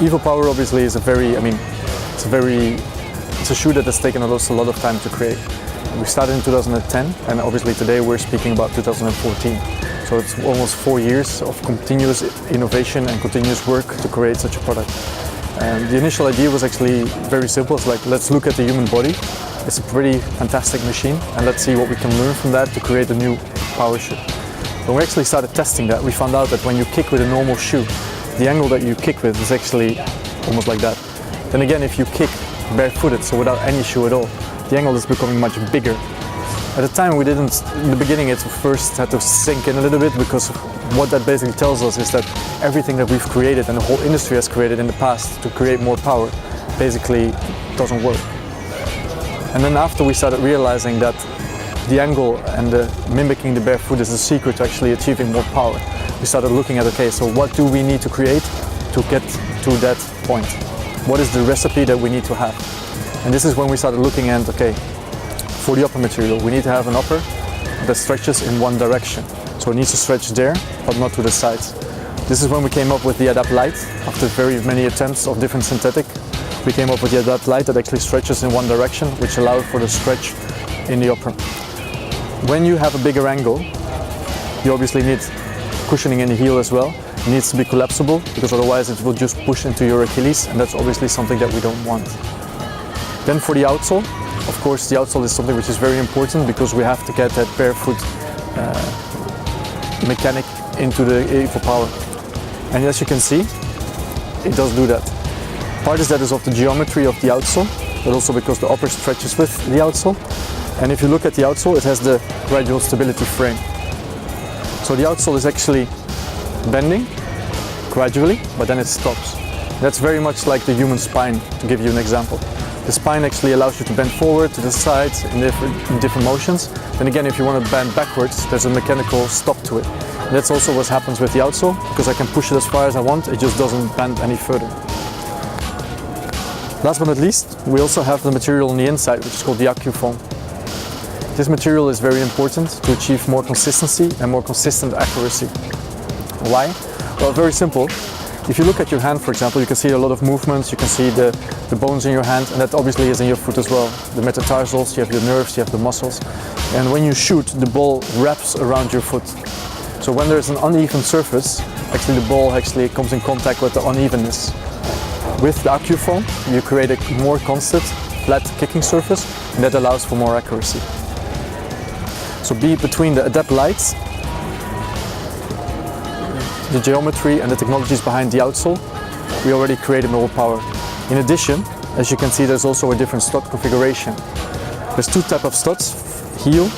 evoPOWER obviously is it's a shoe that has taken us a lot of time to create. We started in 2010, and obviously today we're speaking about 2014. So it's almost 4 years of continuous innovation and continuous work to create such a product. The initial idea was actually very simple. It's like, let's look at the human body. It's a pretty fantastic machine, and let's see what we can learn from that to create a new power shoe. When we actually started testing that, we found out that when you kick with a normal shoe, the angle that you kick with is actually almost like that. Then again, if you kick barefooted, so without any shoe at all, the angle is becoming much bigger. At the time we didn't, in the beginning it first had to sink in a little bit, because what that basically tells us is that everything that we've created and the whole industry has created in the past to create more power basically doesn't work. And then after we started realizing that the angle and the mimicking the barefoot is the secret to actually achieving more power, we started looking at, okay, so what do we need to create to get to that point? What is the recipe that we need to have? And this is when we started looking at, okay, for the upper material, we need to have an upper that stretches in one direction. So it needs to stretch there, but not to the sides. This is when we came up with the Adapt Light. After very many attempts of different synthetic, we came up with the Adapt Light that actually stretches in one direction, which allowed for the stretch in the upper. When you have a bigger angle, you obviously need cushioning in the heel as well. It needs to be collapsible, because otherwise it will just push into your Achilles, and that's obviously something that we don't want. Then for the outsole, of course the outsole is something which is very important, because we have to get that barefoot mechanic into the evoPOWER. And as you can see, it does do that. Part of that is of the geometry of the outsole, but also because the upper stretches with the outsole. And if you look at the outsole, it has the gradual stability frame. So the outsole is actually bending gradually, but then it stops. That's very much like the human spine, to give you an example. The spine actually allows you to bend forward, to the sides, in different motions. Then again, if you want to bend backwards, there's a mechanical stop to it. And that's also what happens with the outsole, because I can push it as far as I want, it just doesn't bend any further. Last but not least, we also have the material on the inside, which is called the AccuFoam. This material is very important to achieve more consistency and more consistent accuracy. Why? Well, very simple. If you look at your hand, for example, you can see a lot of movements, you can see the bones in your hand, and that obviously is in your foot as well. The metatarsals, you have your nerves, you have the muscles. And when you shoot, the ball wraps around your foot. So when there's an uneven surface, actually the ball actually comes in contact with the unevenness. With the AccuFoam, you create a more constant, flat kicking surface, and that allows for more accuracy. So between the Adapt Lights, the geometry and the technologies behind the outsole, we already created evoPOWER. In addition, as you can see, there's also a different stud configuration. There's two types of studs, heel,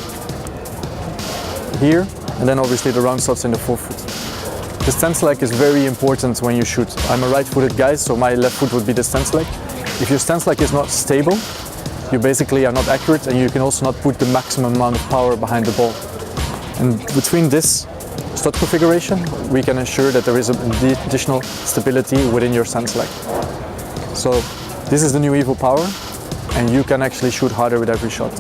here, and then obviously the round studs in the forefoot. The stance leg is very important when you shoot. I'm a right-footed guy, so my left foot would be the stance leg. If your stance leg is not stable, you basically are not accurate, and you can also not put the maximum amount of power behind the ball. And between this stud configuration, we can ensure that there is additional stability within your stance leg. So this is the new evoPOWER, and you can actually shoot harder with every shot.